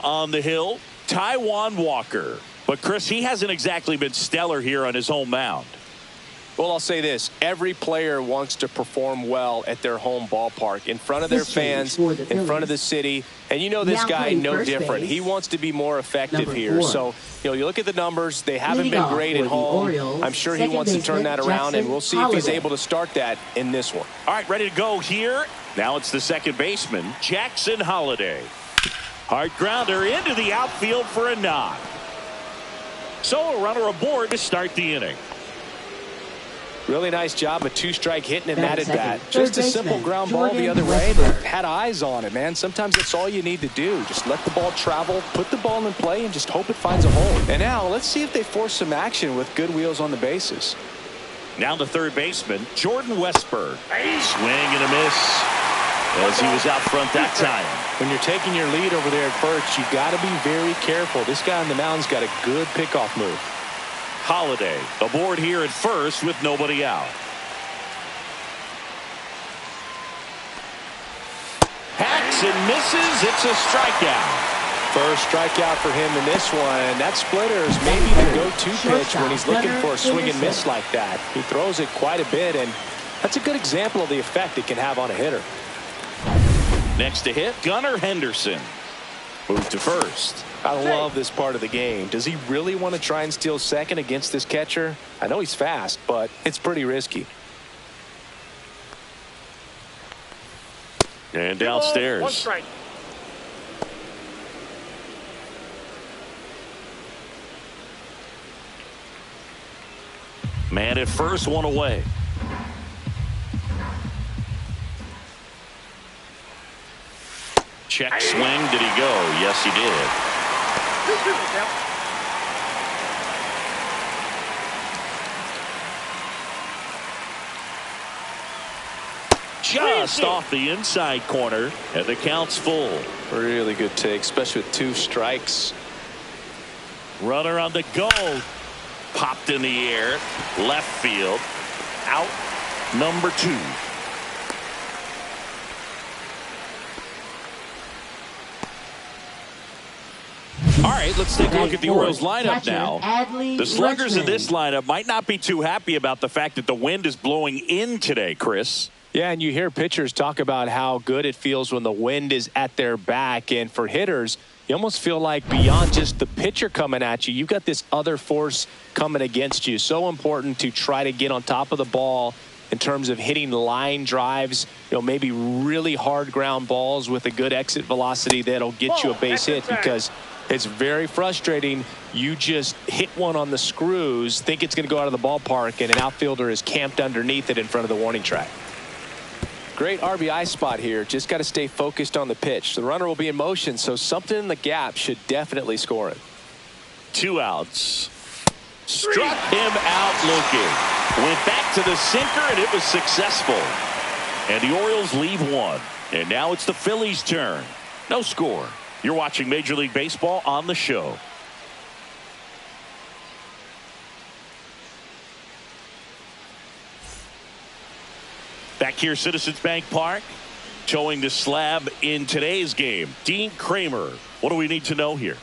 On the hill, Taijuan Walker. But, Chris, he hasn't exactly been stellar here on his home mound. Well, I'll say this. Every player wants to perform well at their home ballpark, in front of their fans, in front of the city. And you know this guy, no different. He wants to be more effective here. So, you look at the numbers. They haven't been great at home. I'm sure he wants to turn that around, and we'll see if he's able to start that in this one. All right, ready to go here. Now it's the second baseman, Jackson Holliday. Hard grounder into the outfield for a knock. So a runner aboard to start the inning. Really nice job, a two-strike hitting in that at bat. Just a simple ground ball the other way, but had eyes on it, man. Sometimes that's all you need to do. Just let the ball travel, put the ball in play, and just hope it finds a hole. And now let's see if they force some action with good wheels on the bases. Now the third baseman, Jordan Westberg. Swing and a miss as he was out front that time. When you're taking your lead over there at first, you got to be very careful. This guy on the mound's got a good pickoff move. Holliday aboard here at first with nobody out. Hacks and misses. It's a strikeout. First strikeout for him in this one. That splitter is maybe the go-to pitch when he's looking for a swing and miss like that. He throws it quite a bit, and that's a good example of the effect it can have on a hitter. Next to hit, Gunnar Henderson. Move to first. I love this part of the game. Does he really want to try and steal second against this catcher? I know he's fast, but it's pretty risky. And downstairs. One strike. Man at first, one away. Check swing. Did he go? Yes, he did. Just off the inside corner, and the count's full. Really good take, especially with two strikes. Runner on the go. Popped in the air. Left field. Out number 2. All right, let's take a look at the Orioles lineup now. The sluggers in this lineup might not be too happy about the fact that the wind is blowing in today, Chris. Yeah, and you hear pitchers talk about how good it feels when the wind is at their back. And for hitters, you almost feel like beyond just the pitcher coming at you, you've got this other force coming against you. So important to try to get on top of the ball in terms of hitting line drives, maybe really hard ground balls with a good exit velocity that'll get you a base hit, because it's very frustrating. You just hit one on the screws, think it's going to go out of the ballpark, and an outfielder is camped underneath it in front of the warning track. Great RBI spot here. Just got to stay focused on the pitch. The runner will be in motion, so something in the gap should definitely score it. 2 outs. Struck him out looking. Went back to the sinker, and it was successful. And the Orioles leave 1. And now it's the Phillies' turn. No score. You're watching Major League Baseball on the show. Back here, Citizens Bank Park, towing the slab in today's game. Dean Kramer, what do we need to know here?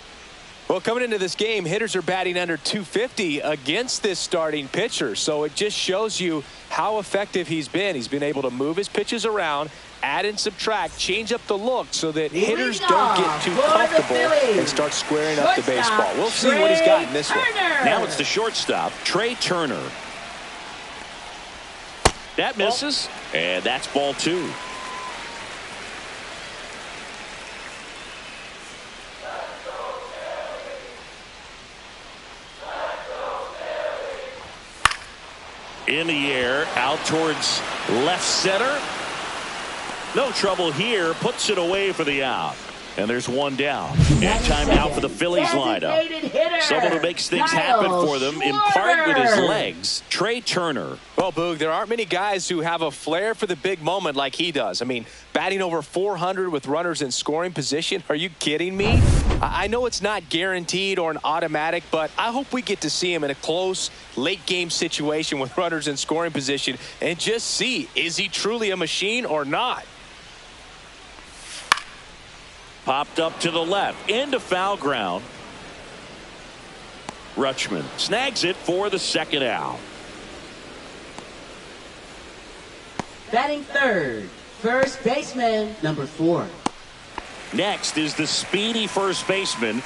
Well, coming into this game, hitters are batting under 250 against this starting pitcher. So it just shows you how effective he's been. He's been able to move his pitches around, add and subtract, change up the look so that hitters don't get too comfortable and start squaring up the baseball. We'll see what he's got in this one. Now it's the shortstop, Trey Turner. That misses, and that's ball 2. In the air, out towards left center. No trouble here, puts it away for the out. And there's one down. And time now for the Phillies lineup. Someone who makes things happen for them, in part with his legs, Trey Turner. Well, Boog, there aren't many guys who have a flair for the big moment like he does. I mean, batting over 400 with runners in scoring position. Are you kidding me? I know it's not guaranteed or an automatic, but I hope we get to see him in a close, late-game situation with runners in scoring position and just see, is he truly a machine or not? Popped up to the left into foul ground. Rutschman snags it for the second out. Batting third, first baseman, number 4. Next is the speedy first baseman.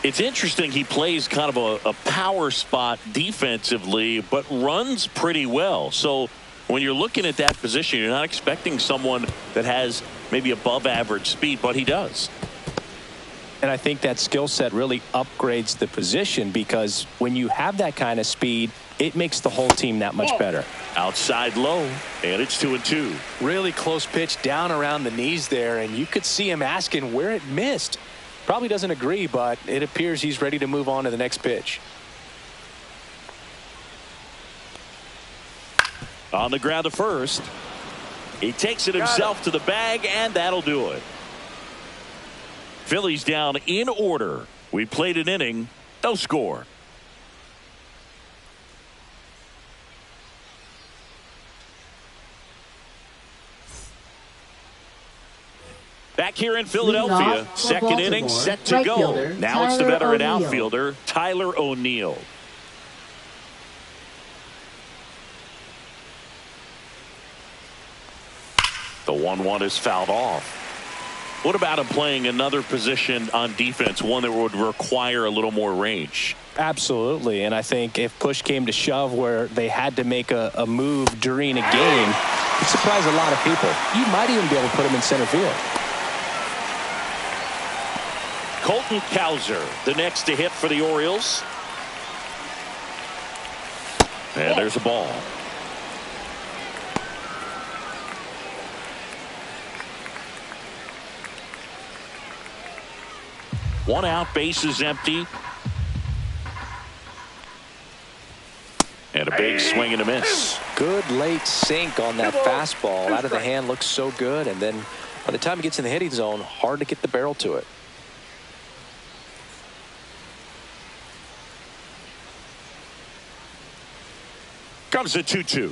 It's interesting, he plays kind of a power spot defensively, but runs pretty well. So when you're looking at that position, you're not expecting someone that has maybe above average speed, but he does. And I think that skill set really upgrades the position, because when you have that kind of speed, it makes the whole team that much better. Outside low, and it's 2-2. Really close pitch down around the knees there, and you could see him asking where it missed. Probably doesn't agree, but it appears he's ready to move on to the next pitch. On the ground to first. He takes it himself to the bag, and that'll do it. Phillies down in order. We played an inning, no score. Back here in Philadelphia, second inning set to go. Now it's the veteran outfielder, Tyler O'Neill. The 1-1 is fouled off. What about him playing another position on defense, one that would require a little more range? Absolutely, and I think if push came to shove where they had to make a move during a game, it surprised a lot of people. You might even be able to put him in center field. Colton Cowser, the next to hit for the Orioles. And there's a ball. One out, base is empty. And a big swing and a miss. Good late sink on that fastball. Out of the hand, looks so good. And then by the time it gets in the hitting zone, hard to get the barrel to it. Comes a 2-2.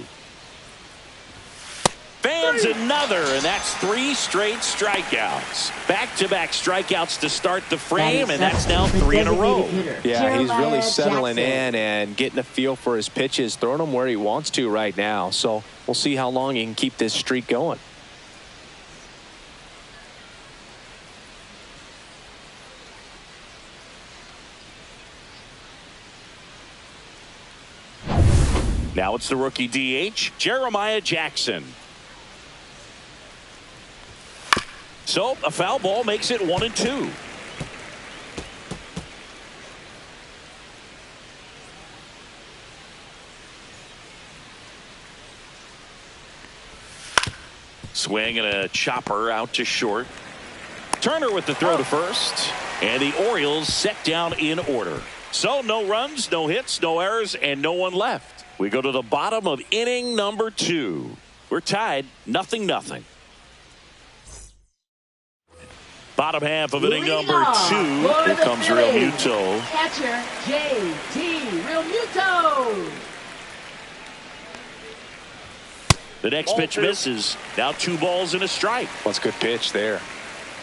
Fans another, and that's 3 straight strikeouts. Back-to-back strikeouts to start the frame, and that's now 3 in a row. Yeah, he's really settling in and getting a feel for his pitches, throwing them where he wants to right now. So we'll see how long he can keep this streak going. Now it's the rookie DH, Jeremiah Jackson. So a foul ball makes it 1-2. Swing and a chopper out to short. Turner with the throw to first. And the Orioles set down in order. So no runs, no hits, no errors, and no one left. We go to the bottom of inning number 2. We're tied 0-0. Bottom half of inning number 2. Here comes Real Muto. Catcher J.T. Real Muto. The next pitch misses. Now 2 balls and a strike. That's a good pitch there.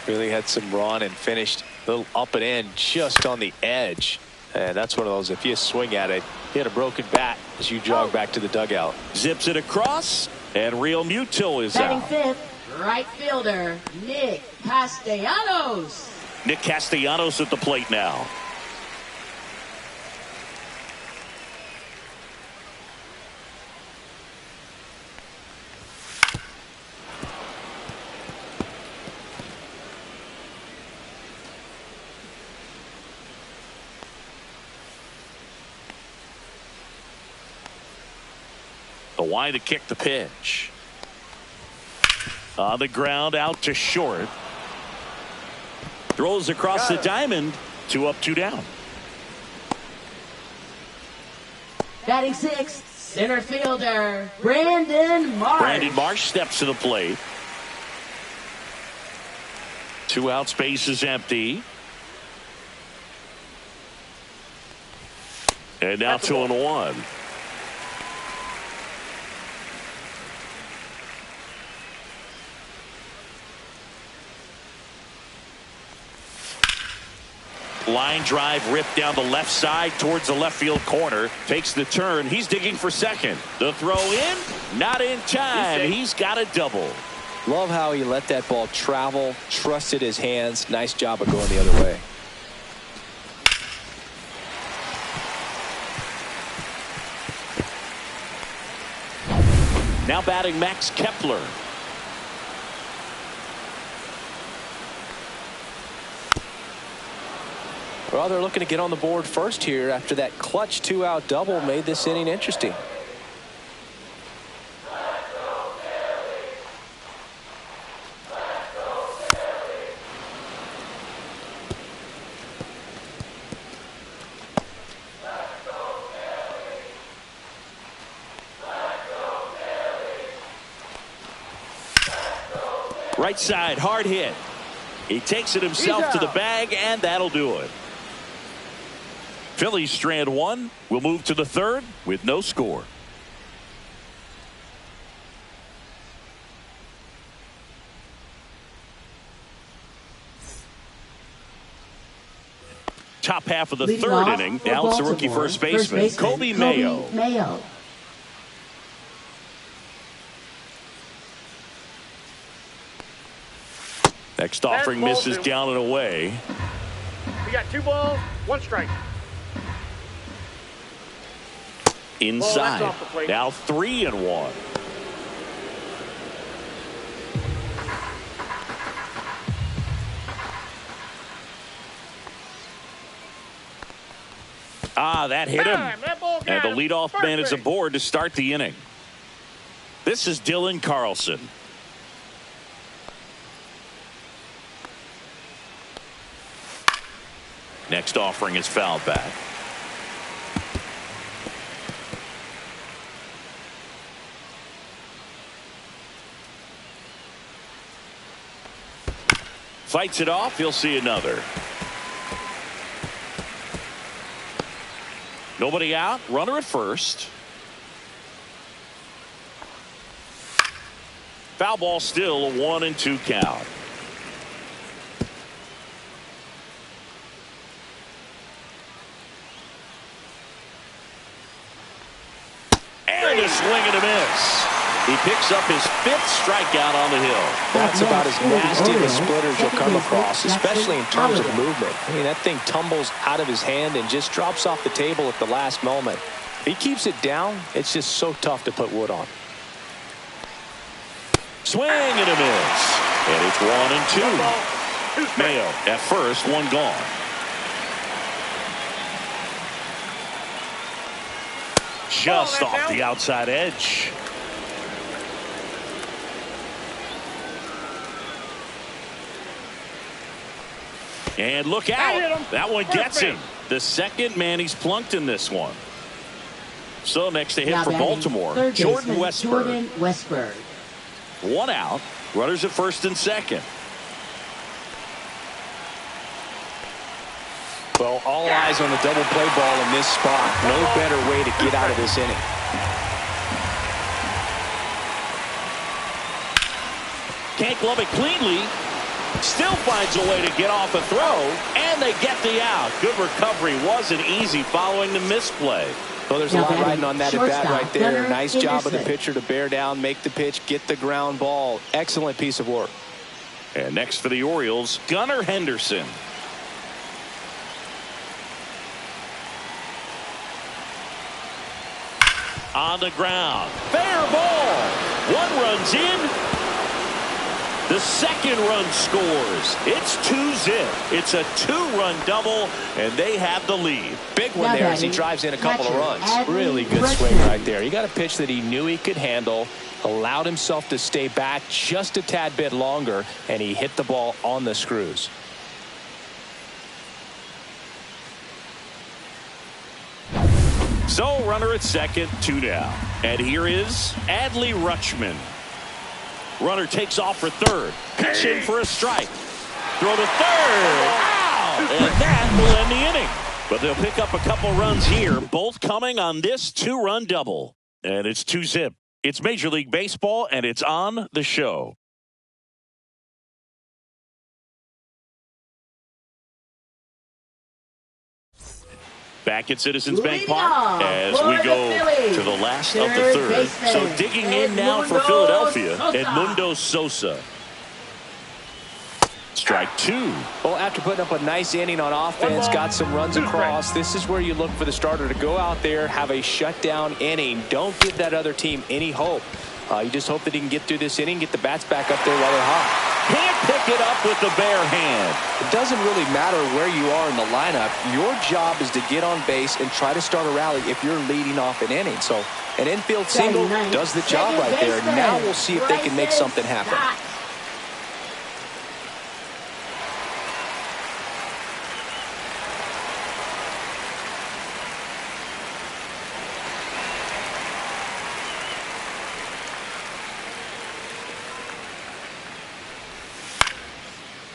Really had some run and finished a little up and in just on the edge. And that's one of those, if you swing at it, hit a broken bat as you jog back to the dugout. Zips it across, and Real Muto is Batting out. fifth, right fielder Nick Castellanos. Nick Castellanos at the plate now. The wide to kick the pitch. On the ground, out to short. Throws across the diamond. 2 up, 2 down. Batting sixth, center fielder Brandon Marsh. Brandon Marsh steps to the plate. 2 out, space is empty. And now 2-1. Line drive ripped down the left side towards the left field corner. Takes the turn. He's digging for second. The throw in. Not in time. He's got a double. Love how he let that ball travel. Trusted his hands. Nice job of going the other way. Now batting Max Kepler. Well, they're looking to get on the board first here after that clutch 2-out double made this inning interesting. Right side, hard hit. He takes it himself to the bag, and that'll do it. Phillies strand one. We'll move to the third with no score. Top half of the Leading third off inning. for Now it's the Baltimore, rookie first baseman, Kobe Mayo. Next offering misses down and away. We got 2 balls, 1 strike. Inside. Ball, that's off the plate. Now 3-1. That hit him. And the leadoff man is aboard to start the inning. This is Dylan Carlson. Next offering is fouled back. Fights it off. He'll see another. Nobody out. Runner at first. Foul ball still, a 1-2 count. And a swing and a miss. He picks up his 5th strikeout on the hill. That's about as nasty of a splitter as you'll come across, especially in terms of movement. I mean, that thing tumbles out of his hand and just drops off the table at the last moment. If he keeps it down, it's just so tough to put wood on. Swing and a miss. And it's 1-2. Mayo at first, one gone. Just off the outside edge. And look out. That one gets him. The second man he's plunked in this one. So next to hit for Baltimore, Jordan Westburg. 1 out. Runners at first and second. Well, all eyes on the double play ball in this spot. No better way to get out of this inning. Can't glove it cleanly. Still finds a way to get off a throw, and they get the out. Good recovery. Wasn't easy following the misplay. Well, there's a lot riding on that at bat right there. Nice job of the pitcher to bear down, make the pitch, get the ground ball. Excellent piece of work. And next for the Orioles, Gunnar Henderson. On the ground. Fair ball. 1 runs in. The second run scores. It's 2-zip. It's a 2-run double, and they have the lead. Big one there as he drives in a couple of runs. Really good swing right there. He got a pitch that he knew he could handle, allowed himself to stay back just a tad bit longer, and he hit the ball on the screws. So runner at second, 2 down. And here is Adley Rutschman. Runner takes off for third. Pitch in for a strike. Throw to third. Wow! And that will end the inning. But they'll pick up a couple runs here, both coming on this 2-run double. And it's 2-zip. It's Major League Baseball, and it's on the show. Back at Citizens Bank Leading Park off as for we the go Phillies, to the last of the third third. baseman, So digging in now for Edmundo Philadelphia, Sosa. Edmundo Sosa. Strike two. Well, after putting up a nice inning on offense, got some runs across, this is where you look for the starter to go out there, have a shutdown inning. Don't give that other team any hope. You just hope that he can get through this inning, get the bats back up there while they're hot. Can't pick it up with the bare hand. It doesn't really matter where you are in the lineup. Your job is to get on base and try to start a rally if you're leading off an inning. So an infield single does the job right there. Now we'll see if they can make something happen.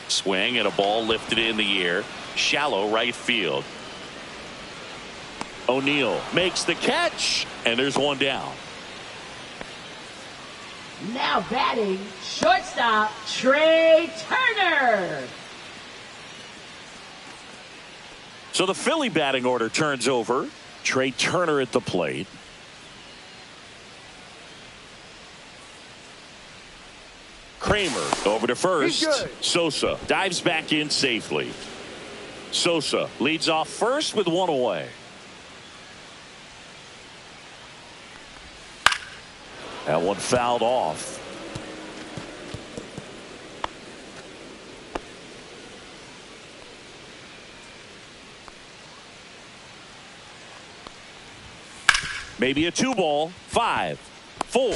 Swing and a ball lifted in the air. Shallow right field. O'Neill makes the catch, and there's one down. Now batting, shortstop, Trey Turner. So the Philly batting order turns over. Trey Turner at the plate. Kramer over to first. Sosa dives back in safely. Sosa leads off first with one away. That one fouled off. Maybe a 2-ball. 5, 4.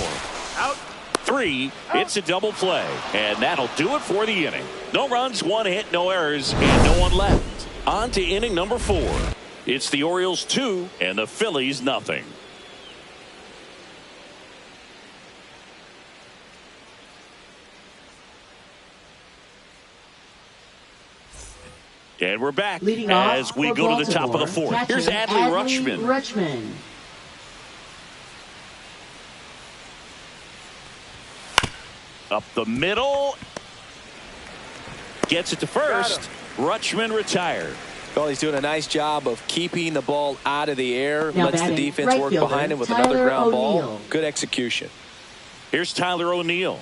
Out. 3. It's a double play, and that'll do it for the inning. No runs, 1 hit, no errors, and no one left. On to inning number 4. It's the Orioles 2 and the Phillies nothing. And we're back Leading as off we for go to the top of the Baltimore, 4th. Here's catcher Adley Rutschman. Up the middle. Gets it to first. Rutschman retired. Well, he's doing a nice job of keeping the ball out of the air. Now Lets the batting, defense right work fielder, behind him with Tyler another ground ball. O'Neill. Good execution. Here's Tyler O'Neill.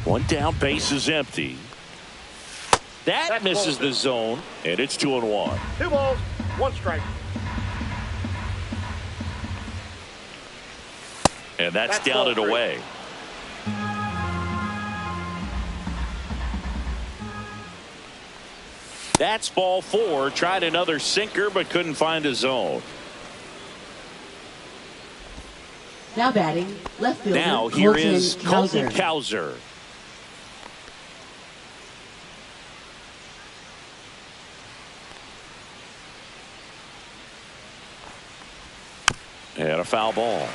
One down, base is empty. That misses the zone, and it's 2-1. 2 balls, 1 strike. And that's down and away. That's ball 4. Tried another sinker, but couldn't find a zone. Now batting, left fielder. Now here Colton is Colton Cowser. Cowser. And a foul ball.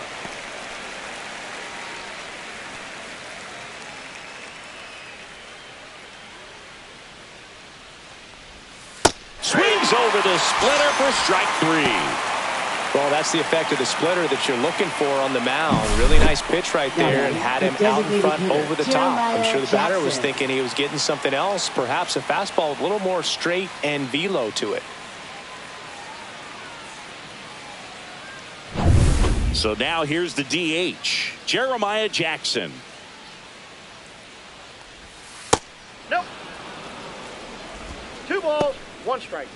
Swings over the splitter for strike 3. Well, that's the effect of the splitter that you're looking for on the mound. Really nice pitch right there and had him out in front over the top. I'm sure the batter was thinking he was getting something else, perhaps a fastball with a little more straight and velo to it. So now here's the DH, Jeremiah Jackson. Nope. 2 balls, 1 strike.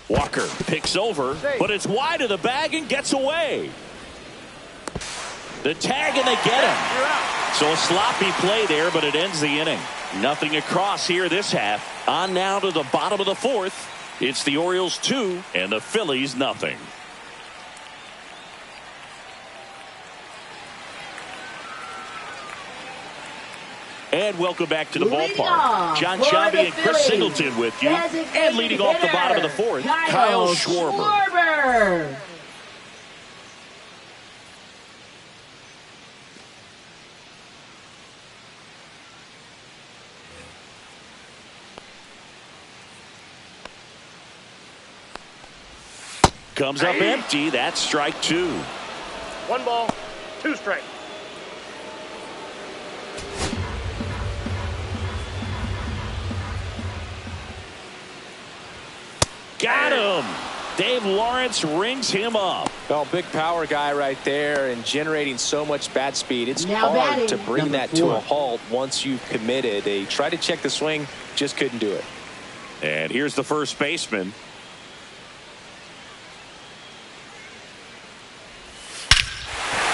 Walker picks over, but it's wide of the bag and gets away. The tag, and they get him. You're out. So a sloppy play there, but it ends the inning. Nothing across here this half. On now to the bottom of the 4th. It's the Orioles 2 and the Phillies nothing. And welcome back to the ballpark. John Shabby and Chris Singleton with you. And leading off the bottom of the 4th, Kyle Schwarber. Comes up empty. That's strike two. 1 ball, 2 strikes. Got him. Dave Lawrence rings him up. Well, big power guy right there and generating so much bat speed. It's Now hard batting, to bring number that 4. to a halt once you've committed. They tried to check the swing, just couldn't do it. And here's the first baseman.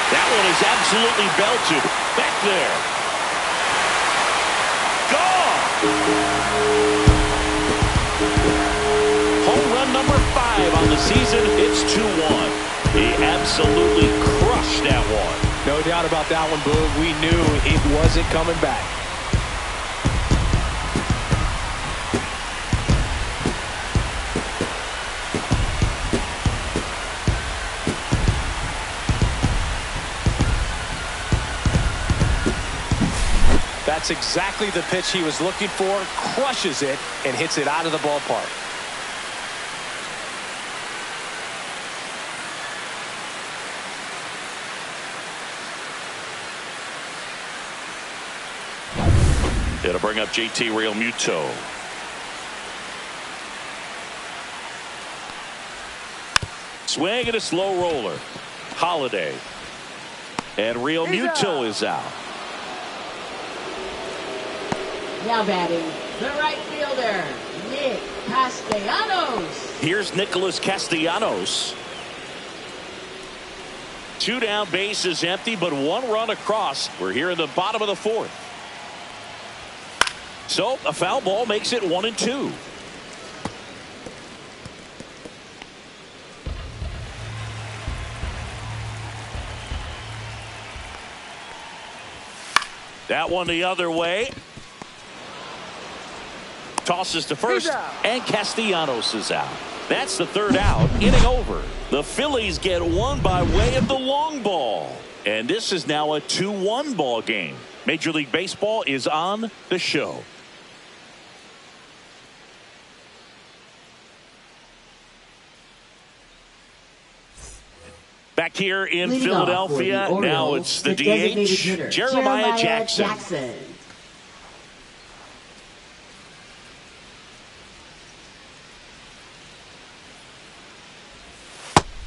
That one is absolutely belted. Back there. Gone. Home run number 5 on the season. It's 2-1. He absolutely crushed that one. No doubt about that one, Boog. We knew it wasn't coming back. That's exactly the pitch he was looking for. Crushes it and hits it out of the ballpark. It'll bring up JT Realmuto. Swing and a slow roller. Holiday. And Realmuto is out. Now batting, the right fielder, Nick Castellanos. Here's Nicholas Castellanos. 2 down, bases empty, but 1 run across. We're here in the bottom of the 4th. So a foul ball makes it 1-2. That one the other way. Tosses to first, and Castellanos is out. That's the 3rd out. Inning over. The Phillies get one by way of the long ball. And this is now a 2-1 ball game. Major League Baseball is on the show. Back here in Leading Philadelphia, off for the now Orioles, it's the designated DH, hitter, Jeremiah Jackson.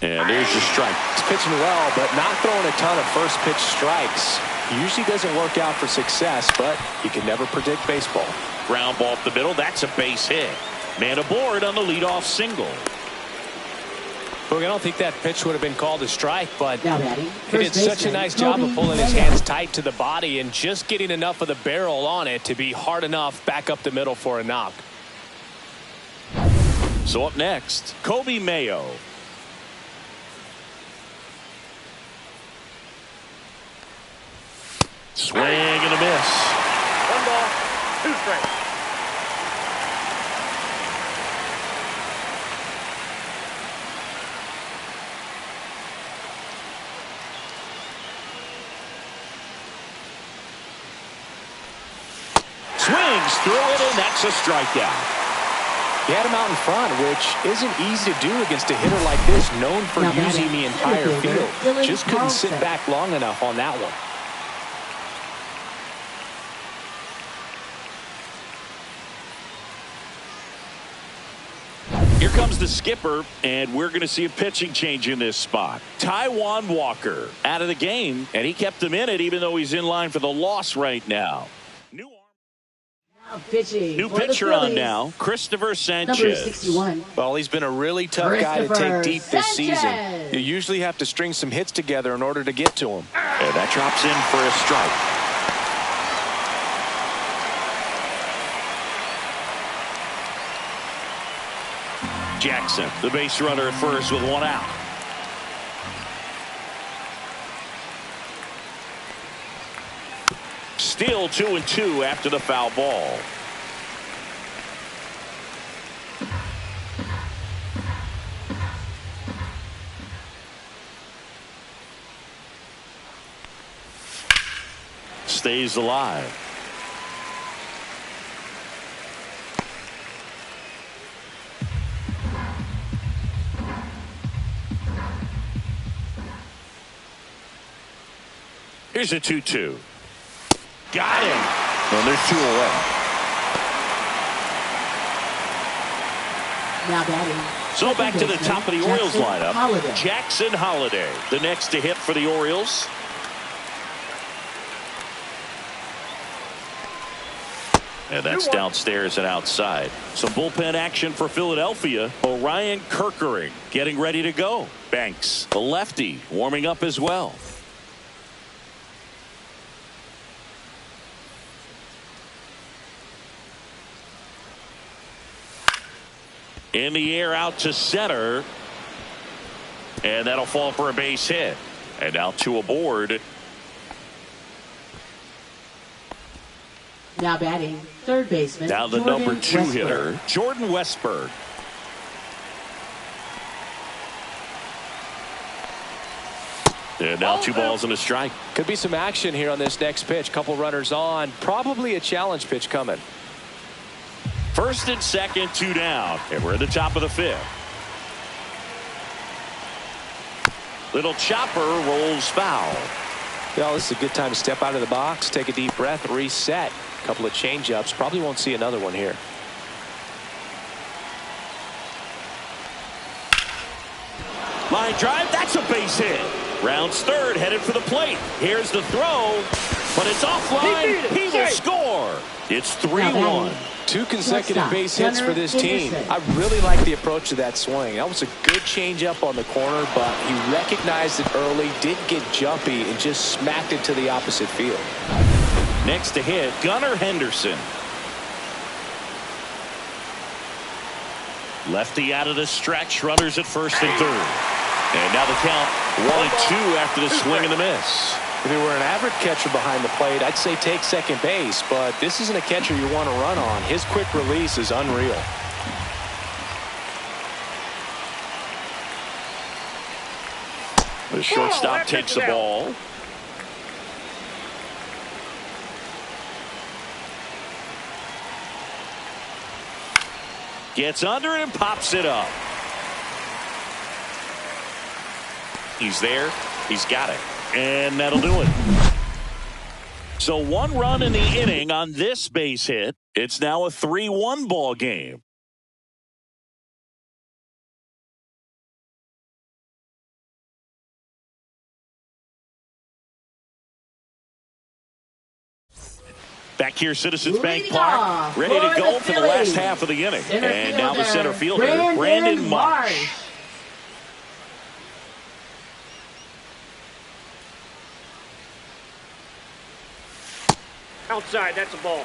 And there's your strike. He's pitching well, but not throwing a ton of first pitch strikes. Usually doesn't work out for success, but you can never predict baseball. Ground ball up the middle. That's a base hit. Man aboard on the leadoff single. Look, I don't think that pitch would have been called a strike, but Now batting, he did first such a baseman, nice job of Kobe pulling his Mayo. hands tight to the body and just getting enough of the barrel on it to be hard enough back up the middle for a knock. So up next, Kobe Mayo. Swing and a miss. 1 ball, 2 strikes. Swings through it, and that's a strikeout. He had him out in front, which isn't easy to do against a hitter like this, known for Now using batting, the entire center fielder, field. Dylan Just couldn't sit Carlson. back long enough on that one. Here comes the skipper, and we're going to see a pitching change in this spot. Taijuan Walker out of the game, and he kept him in it even though he's in line for the loss right now. Now pitching New for the pitcher on Phillies, now, Christopher number Sanchez. 61. Well, he's been a really tough guy to Christopher take deep this season. Sanchez. You usually have to string some hits together in order to get to him. And that drops in for a strike. Jackson, the base runner at first with 1 out. Still 2-2 after the foul ball. Stays alive. Here's a 2-2. Got him. And there's 2 away. Now batting. So back to the top of the Orioles lineup. Holiday. Jackson Holiday, the next to hit for the Orioles. And that's downstairs and outside. Some bullpen action for Philadelphia. Orion Kerkering getting ready to go. Banks, the lefty, warming up as well. In the air out to center. And that'll fall for a base hit. And now 2 aboard. Now batting, third baseman. Now the Jordan number 2 Westburg. hitter, Jordan Westburg. And now 2 balls and a strike. Could be some action here on this next pitch. Couple runners on. Probably a challenge pitch coming. First and second, 2 down. And we're at the top of the 5th. Little chopper rolls foul. Well, this is a good time to step out of the box, take a deep breath, reset. A couple of change-ups. Probably won't see another one here. Line drive, that's a base hit. Rounds third, headed for the plate. Here's the throw, but it's offline. He will score. It's 3-1. 2 consecutive base hits for this team. I really like the approach of that swing. That was a good change-up on the corner, but he recognized it early, didn't get jumpy, and just smacked it to the opposite field. Next to hit, Gunnar Henderson. Lefty out of the stretch, runners at first and third. And now the count 1-2 after the swing and the miss. If he were an average catcher behind the plate, I'd say take second base, but this isn't a catcher you want to run on. His quick release is unreal. The shortstop takes the ball. Gets under it and pops it up. He's there. He's got it. And that'll do it. So 1 run in the inning on this base hit. It's now a 3-1 ball game. Back here, Citizens Bank Park, ready to go for the last half of the inning. And now the center fielder, Brandon Marsh. Outside, that's a ball.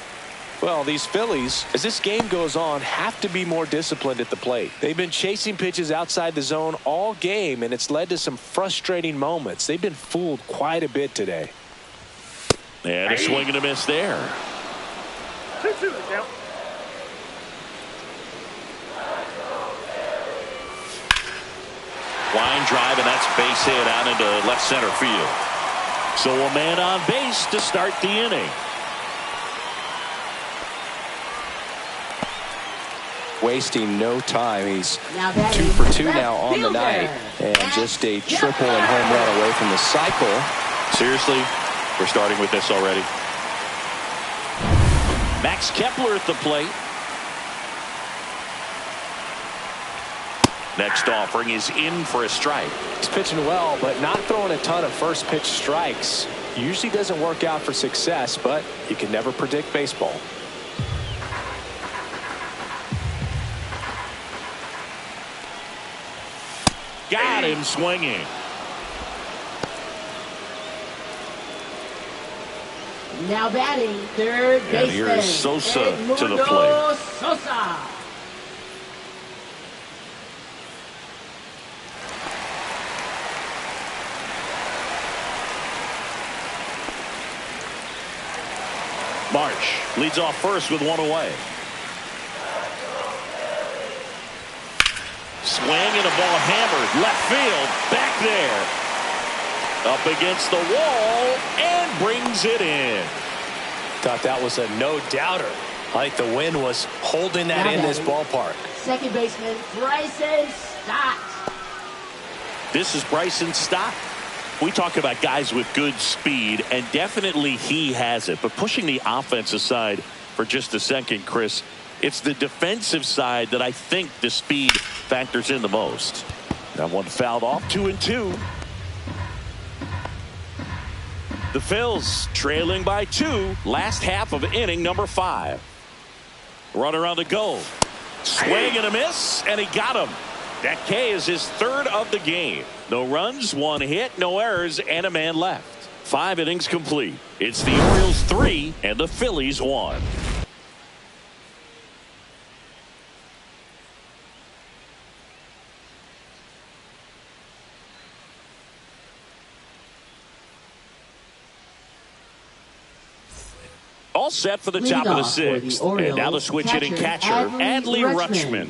Well, these Phillies, as this game goes on, have to be more disciplined at the plate. They've been chasing pitches outside the zone all game, and it's led to some frustrating moments. They've been fooled quite a bit today. And a swing and a miss there. 2-2 now. Line drive, and that's base hit out into left center field. So a man on base to start the inning. Wasting no time. He's Now 2 for 2 now on the night, and just a triple and home run away from the cycle. Seriously, we're starting with this already. Max Kepler at the plate. Next offering is in for a strike. He's pitching well, but not throwing a ton of first pitch strikes. Usually doesn't work out for success, but you can never predict baseball. Got him swinging. Now batting, third baseman. And here is Sosa to the Edmundo plate. Sosa. March leads off first with 1 away. Swing and a ball hammered left field, back there, up against the wall, and brings it in. Thought that was a no-doubter. Like the wind was holding that in this ballpark. Second baseman Bryson Stott. This is Bryson Stott. We talk about guys with good speed, and definitely he has it. But pushing the offense aside for just a second, Chris, it's the defensive side that I think the speed factors in the most. That one fouled off, 2-2. The Phils trailing by 2, last half of inning number 5. Runner on the go. Swing and a miss, and he got him. That K is his 3rd of the game. No runs, 1 hit, no errors, and a man left. 5 innings complete. It's the Orioles 3 and the Phillies 1. All set for the top of the 6th. And now the switch hitting catcher, Adley Rutschman.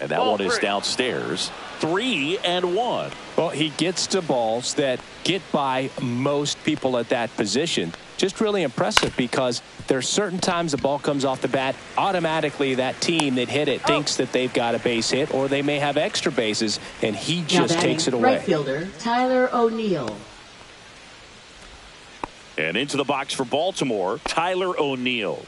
And that one is downstairs. 3-1. Well, he gets to balls that get by most people at that position. Just really impressive, because there's certain times the ball comes off the bat, automatically that team that hit it thinks that they've got a base hit, or they may have extra bases, and he just takes it away. Right fielder Tyler O'Neill. And into the box for Baltimore, Tyler O'Neill.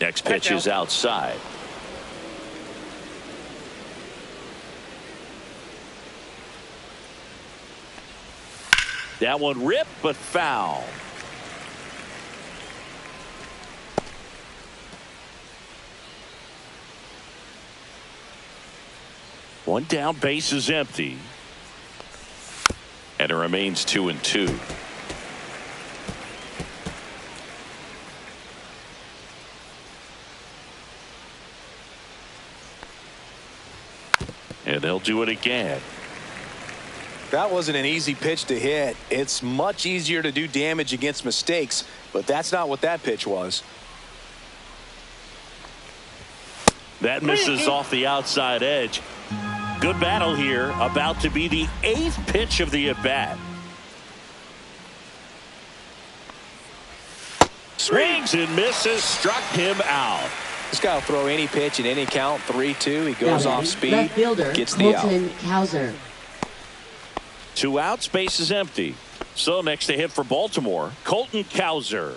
Next pitch is outside. That one ripped, but foul. One down, base is empty. And it remains 2-2. And they'll do it again. That wasn't an easy pitch to hit. It's much easier to do damage against mistakes, but that's not what that pitch was. That misses off the outside edge. Good battle here. About to be the 8th pitch of the at-bat. Swings and misses. Struck him out. This guy will throw any pitch in any count. 3-2. He goes off speed. Left fielder, gets the Colton out. Cowser. 2 outs, base is empty. So next to hit for Baltimore, Colton Cowser.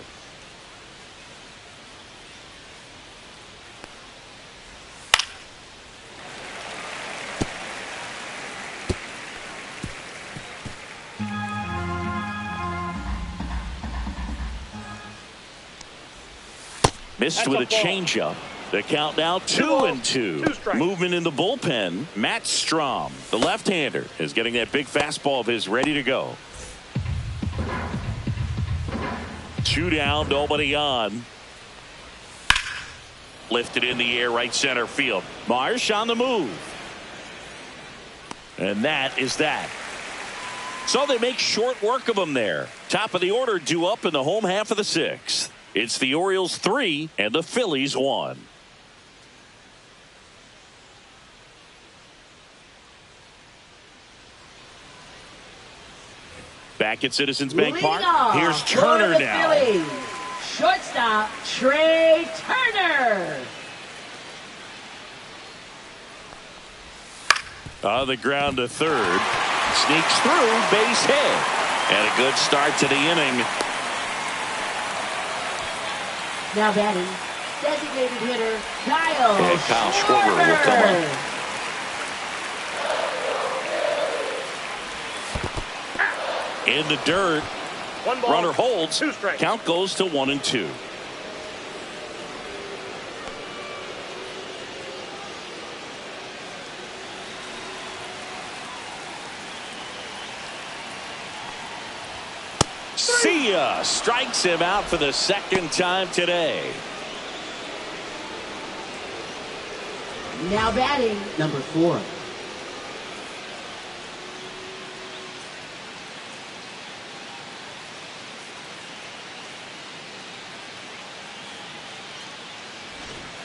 Missed with a changeup. The count now 2-2. Movement in the bullpen. Matt Strom, the left-hander, is getting that big fastball of his ready to go. 2 down, nobody on. Lifted in the air, right center field. Marsh on the move. And that is that. So they make short work of him there. Top of the order due up in the home half of the 6th. It's the Orioles 3 and the Phillies 1. Back at Citizens Bank Park. Here's Turner now. Phillies. Shortstop Trey Turner. On the ground to third. Sneaks through, base hit. And a good start to the inning. Now batting, designated hitter Kyle. And Kyle Schwarber will come up. In the dirt. 1 ball, Runner holds. 2 strikes. Count goes to 1-2. See ya. Strikes him out for the 2nd time today. Now batting, number 4.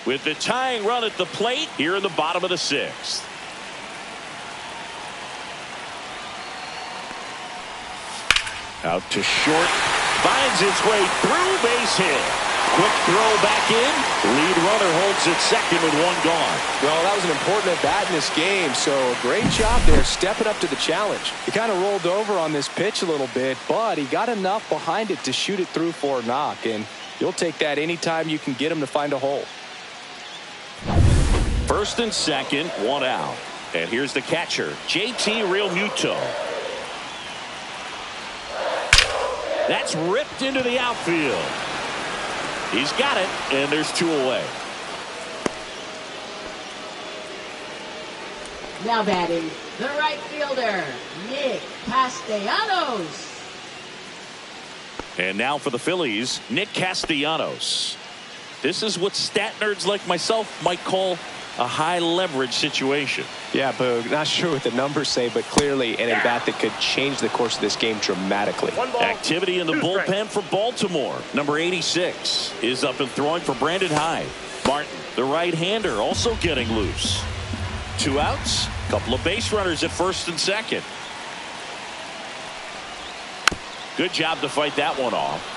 With the tying run at the plate here in the bottom of the 6th. Out to short. Finds its way through, base hit. Quick throw back in. Lead runner holds at second with one gone. Well, that was an important at-bat in this game, so great job there stepping up to the challenge. He kind of rolled over on this pitch a little bit, but he got enough behind it to shoot it through for a knock, and you'll take that anytime you can get him to find a hole. First and second, one out. And here's the catcher, JT Realmuto. That's ripped into the outfield. He's got it, and there's two away. Now batting, the right fielder, Nick Castellanos. And now for the Phillies, Nick Castellanos. This is what stat nerds like myself might call a high leverage situation. Yeah, Boog, not sure what the numbers say, but clearly an at-bat that could change the course of this game dramatically. Activity in the bullpen for Baltimore. Number 86 is up and throwing for Brandon Hyde. Martin, the right-hander, also getting loose. Two outs, couple of base runners at first and second. Good job to fight that one off.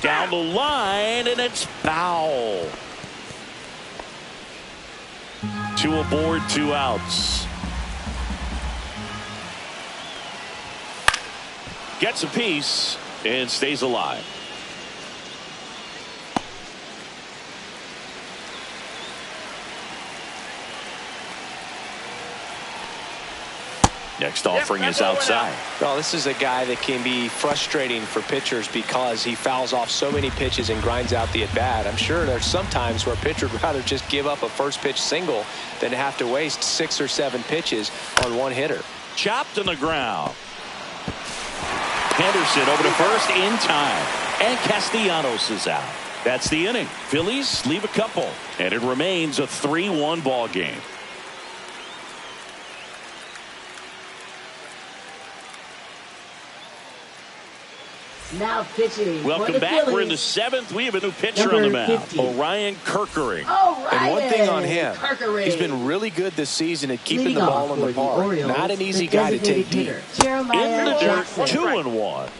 Down the line, and it's foul. Two aboard, two outs. Gets a piece and stays alive. Next offering is outside. Well, this is a guy that can be frustrating for pitchers because he fouls off so many pitches and grinds out the at-bat. I'm sure there's some times where a pitcher would rather just give up a first pitch single than have to waste 6 or 7 pitches on one hitter. Chopped on the ground. Henderson over to first in time. And Castellanos is out. That's the inning. Phillies leave a couple. And it remains a 3-1 ball game. Now pitching. Welcome back. We're in the 7th. We have a new pitcher on the mound. Orion Kerkering. And one thing on him, Kerkering. he's been really good this season at keeping the ball in the park. Orioles, not an easy guy to take deep. In the dirt, 2-1.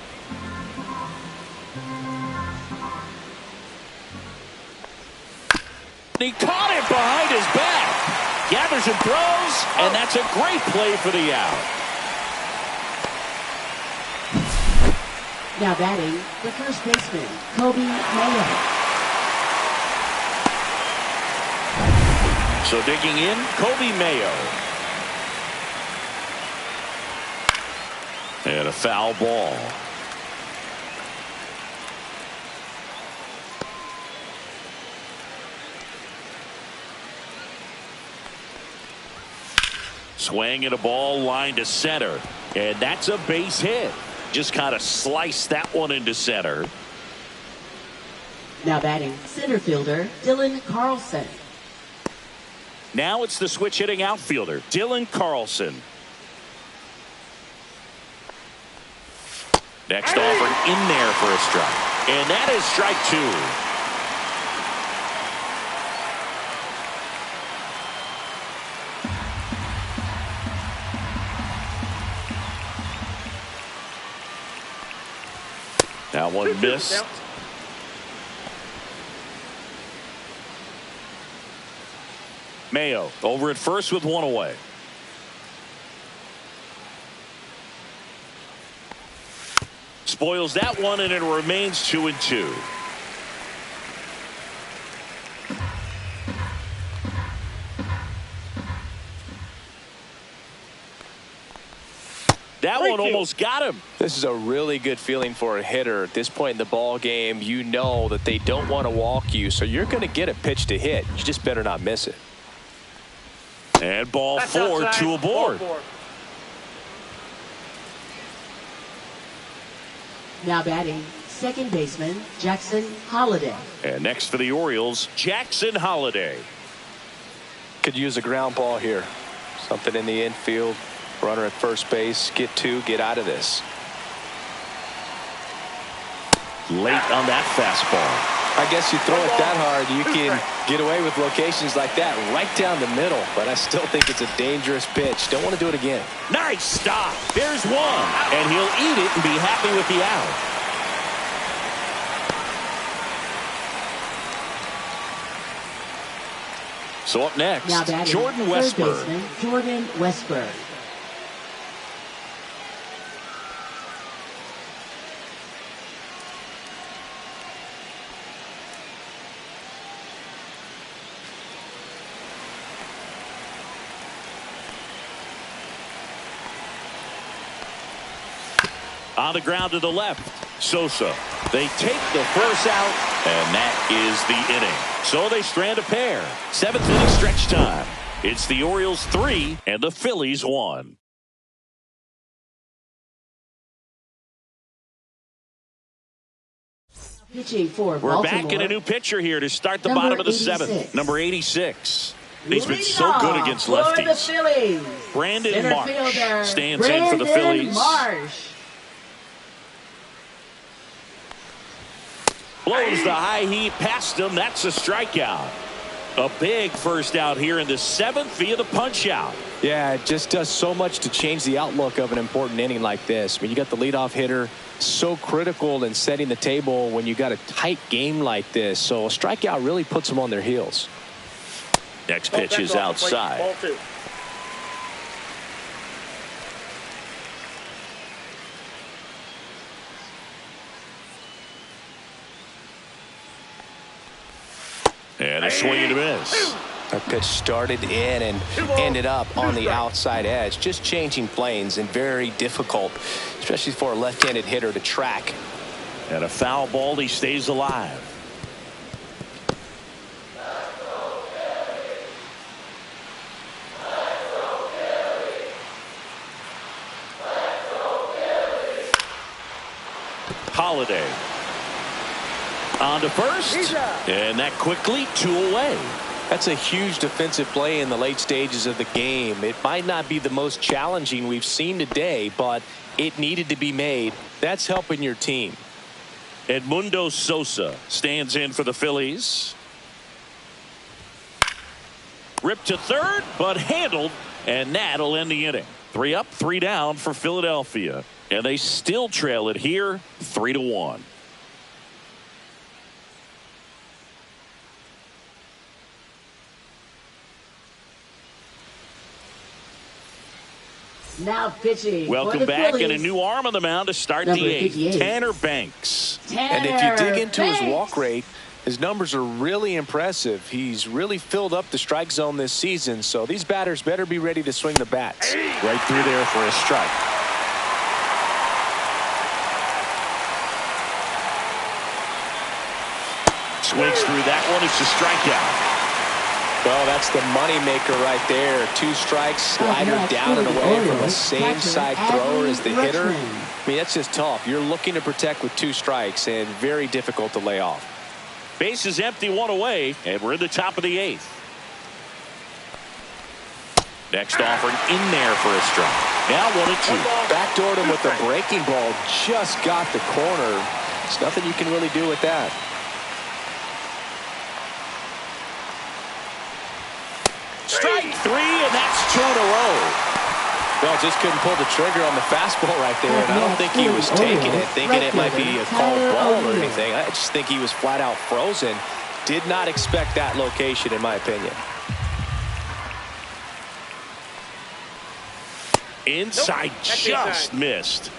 He caught it behind his back. Gathers and throws, and that's a great play for the out. Now batting, the first baseman, Kobe Mayo. So digging in, Kobe Mayo. And a foul ball. Swing and a ball line to center. And that's a base hit. Just kind of sliced that one into center. Now batting, center fielder, Dylan Carlson. Now it's the switch hitting outfielder, Dylan Carlson. Next offering in there for a strike. And that is strike 2. That one missed. Mayo over at first with one away. Spoils that one, and it remains 2-2. That one almost got him. This is a really good feeling for a hitter at this point in the ball game. You know that they don't want to walk you, so you're going to get a pitch to hit. You just better not miss it. And ball 4, 2 aboard. Now batting, second baseman, Jackson Holliday. And next for the Orioles, Jackson Holliday. Could use a ground ball here. Something in the infield. Runner at first base. Get 2. Get out of this. Late on that fastball. I guess you throw it that hard, you can get away with locations like that right down the middle. But I still think it's a dangerous pitch. Don't want to do it again. Nice stop. There's one. And he'll eat it and be happy with the out. So up next, Jordan Westburg. Jordan Westburg. On the ground to the left, Sosa. They take the first out, and that is the inning. So they strand a pair. 7th inning stretch time. It's the Orioles 3 and the Phillies 1. Pitching for We're Baltimore. back in a new pitcher here to start the bottom of the 7th. Number 86. He's been so good against lefties. Brandon Marsh stands in for the Phillies. Blows the high heat past him. That's a strikeout. A big first out here in the 7th via the punch out. Yeah, it just does so much to change the outlook of an important inning like this. I mean, you got the leadoff hitter, so critical in setting the table when you got a tight game like this. So a strikeout really puts them on their heels. Next pitch is outside. And a swing and a miss. That pitch started in and ended up on the outside edge. Just changing planes and very difficult, especially for a left-handed hitter to track. And a foul ball, he stays alive. Holiday. On to first, and that quickly 2 away. That's a huge defensive play in the late stages of the game. It might not be the most challenging we've seen today, but it needed to be made. That's helping your team. Edmundo Sosa stands in for the Phillies. Ripped to third, but handled, and that'll end the inning. 3 up, 3 down for Philadelphia, and they still trail it here 3-1. Now pitching. Welcome back, and a new arm on the mound to start the 8th. Tanner Banks. And if you dig into his walk rate, his numbers are really impressive. He's really filled up the strike zone this season, so these batters better be ready to swing the bats. Right through there for a strike. Swings through that one. It's a strikeout. Well, that's the moneymaker right there. 2 strikes, slider down and away from the same side thrower as the hitter. I mean, that's just tough. You're looking to protect with 2 strikes and very difficult to lay off. Base is empty, 1 away, and we're in the top of the 8th. Next offering in there for a strike. Now 1-2. Backdoored him with the breaking ball. Just got the corner. There's nothing you can really do with that. Strike 3, and that's 2 in a row. Well, just couldn't pull the trigger on the fastball right there, and I don't think he was taking it, thinking it might be a called ball or anything. I just think he was flat out frozen. Did not expect that location, in my opinion. Inside, just missed.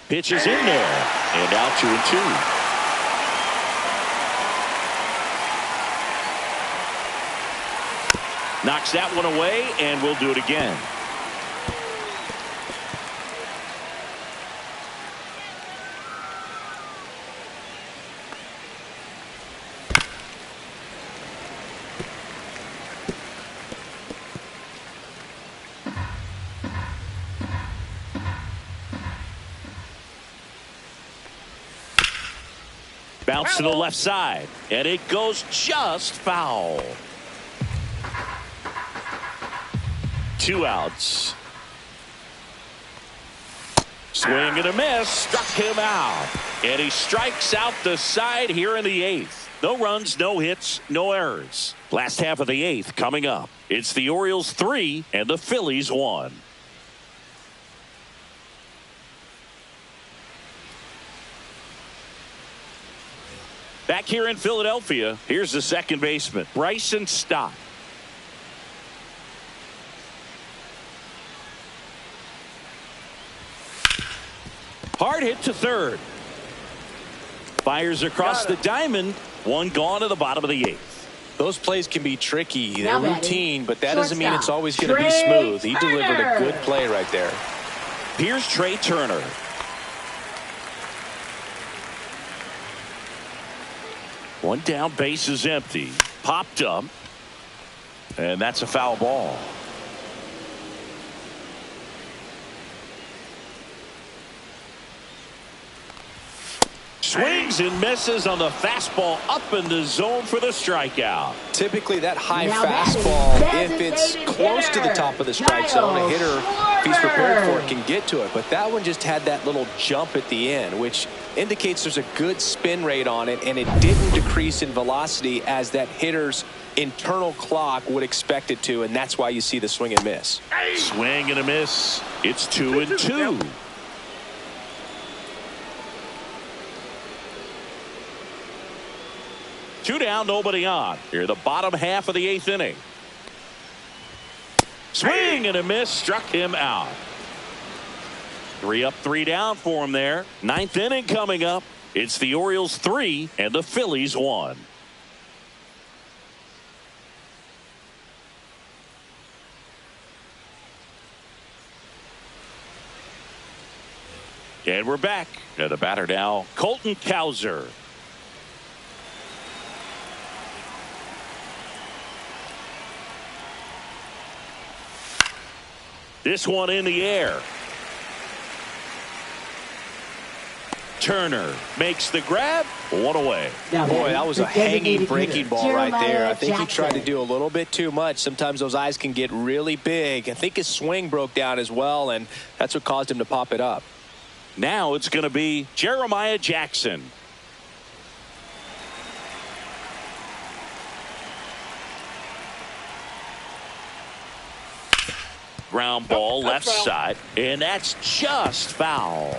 Pitch is in there, and out 2-2. Knocks that one away, and we'll do it again. Bounce to the left side, and it goes just foul. 2 outs. Swing and a miss. Struck him out. And he strikes out the side here in the 8th. No runs, no hits, no errors. Last half of the 8th coming up. It's the Orioles 3 and the Phillies 1. Back here in Philadelphia, here's the second baseman, Bryson Stott. Hard hit to third. Fires across the diamond. One gone to the bottom of the 8th. Those plays can be tricky. They're routine, but that doesn't mean it's always going to be smooth. He delivered a good play right there. Here's Trey Turner. One down, base is empty. Popped up. And that's a foul ball. Swings and misses on the fastball up in the zone for the strikeout. Typically that high fastball, if it's close to the top of the strike zone, a hitter, if he's prepared for it, can get to it. But that one just had that little jump at the end, which indicates there's a good spin rate on it, and it didn't decrease in velocity as that hitter's internal clock would expect it to, and that's why you see the swing and miss. Swing and a miss. It's 2-2. Two down, nobody on. Here, the bottom half of the 8th inning. Swing and a miss, struck him out. 3 up, 3 down for him there. 9th inning coming up. It's the Orioles 3 and the Phillies 1. And we're back. And the batter now, Colton Cowser. This one in the air. Turner makes the grab. One away. Boy, that was a hanging breaking ball right there. I think he tried to do a little bit too much. Sometimes those eyes can get really big. I think his swing broke down as well, and that's what caused him to pop it up. Now it's going to be Jeremiah Jackson. Ground ball left side, and that's just foul.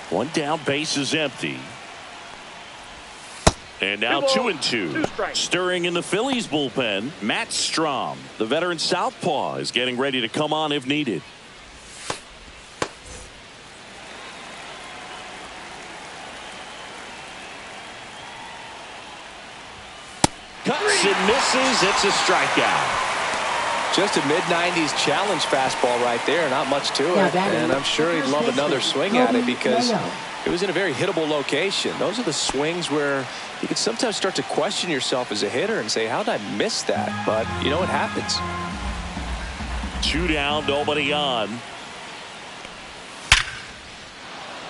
One down, base is empty. And now 2-2. Stirring in the Phillies bullpen, Matt Strom. The veteran southpaw is getting ready to come on if needed. Cuts and misses. It's a strikeout. Just a mid-90s challenge fastball right there. Not much to it. And I'm sure he'd love another swing at it because it was in a very hittable location. Those are the swings where you can sometimes start to question yourself as a hitter and say, how did I miss that? But, you know, it happens. 2 down, nobody on.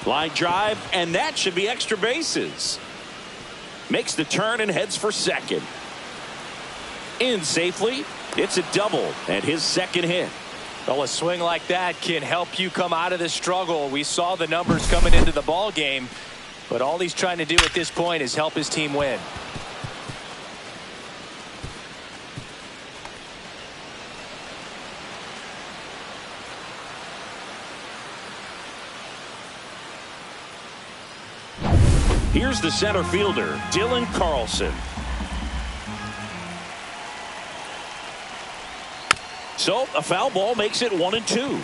Line drive, and that should be extra bases. Makes the turn and heads for second. In safely. It's a double and his second hit. Well, a swing like that can help you come out of the struggle. We saw the numbers coming into the ball game, but all he's trying to do at this point is help his team win. Here's the center fielder, Dylan Carlson. So a foul ball makes it 1-2.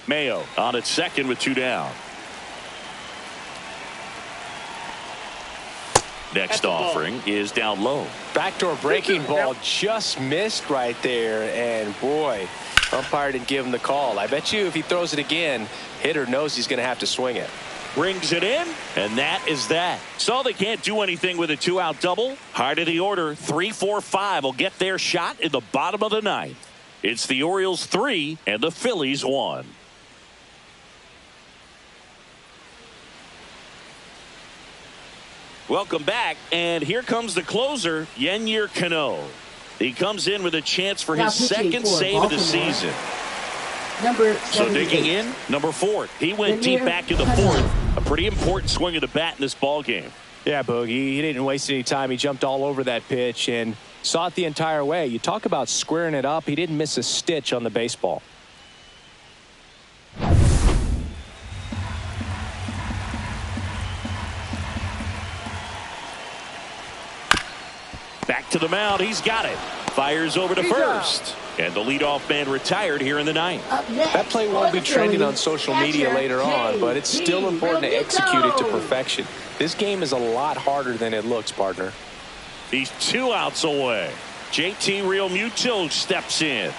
Mayo on at second with 2 down. Next offering is down low. Backdoor breaking ball just missed right there, and boy, umpire didn't give him the call. I bet you if he throws it again, hitter knows he's going to have to swing it. Brings it in, and that is that. So they can't do anything with a 2-out double. Heart of the order, 3, 4, 5 will get their shot in the bottom of the 9th. It's the Orioles 3 and the Phillies 1. Welcome back, and here comes the closer, Yennier Cano. He comes in with a chance for Now his pitching second for save of the Baltimore. season. Number So 78. digging in, number 4. He went deep back in the fourth. A pretty important swing of the bat in this ball game. Yeah, Boogie, he didn't waste any time. He jumped all over that pitch and saw it the entire way. You talk about squaring it up. He didn't miss a stitch on the baseball. Back to the mound. He's got it. Fires over to first. And the leadoff man retired here in the ninth. That play won't be trending on social media later on, but it's still important to execute it to perfection. This game is a lot harder than it looks, partner. He's 2 outs away. JT Realmuto steps in.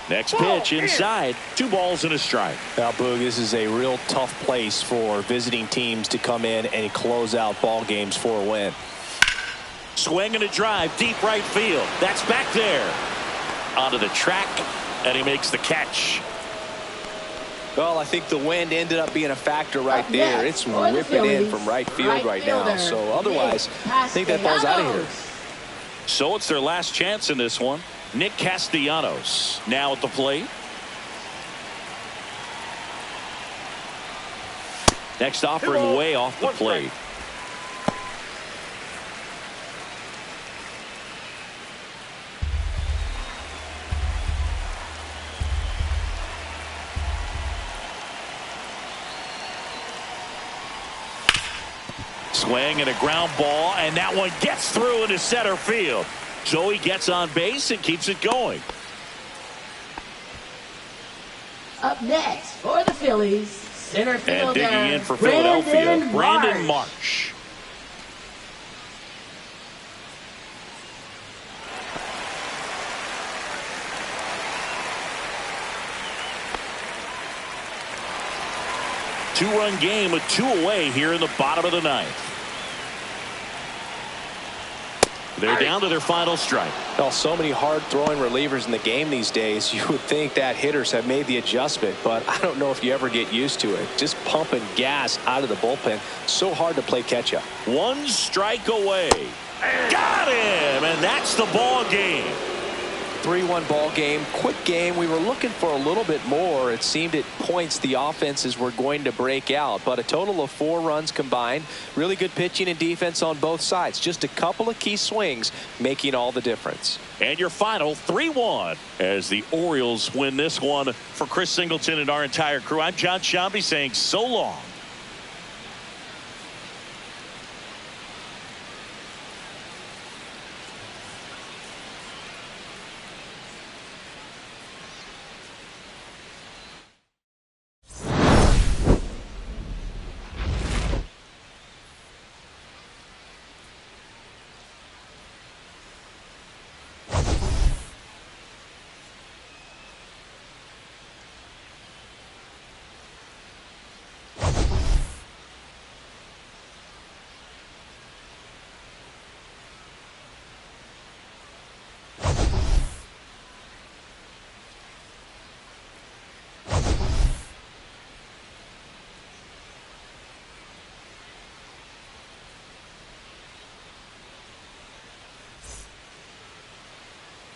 Next pitch inside. 2 balls and a strike. Now, Boog, this is a real tough place for visiting teams to come in and close out ball games for a win. Swing and a drive, deep right field. That's back there. Onto the track, and he makes the catch. Well, I think the wind ended up being a factor right there. It's whipping in from right field right now. So otherwise, I think that ball's out of here. So it's their last chance in this one. Nick Castellanos now at the plate. Next offering way off the plate. Swing and a ground ball, and that one gets through into center field. Joey gets on base and keeps it going. Up next for the Phillies, center fielder. And digging in for Philadelphia, Brandon Marsh. Two-run game with 2 away here in the bottom of the ninth. They're down to their final strike. Well, so many hard-throwing relievers in the game these days. You would think that hitters have made the adjustment, but I don't know if you ever get used to it. Just pumping gas out of the bullpen. So hard to play catch-up. 1 strike away. Got him, and that's the ball game. 3-1 ball game, quick game. We were looking for a little bit more. It seemed at points the offenses were going to break out, but a total of 4 runs combined. Really good pitching and defense on both sides. Just a couple of key swings making all the difference. And your final 3-1 as the Orioles win this one. For Chris Singleton and our entire crew, I'm John Shambi saying so long.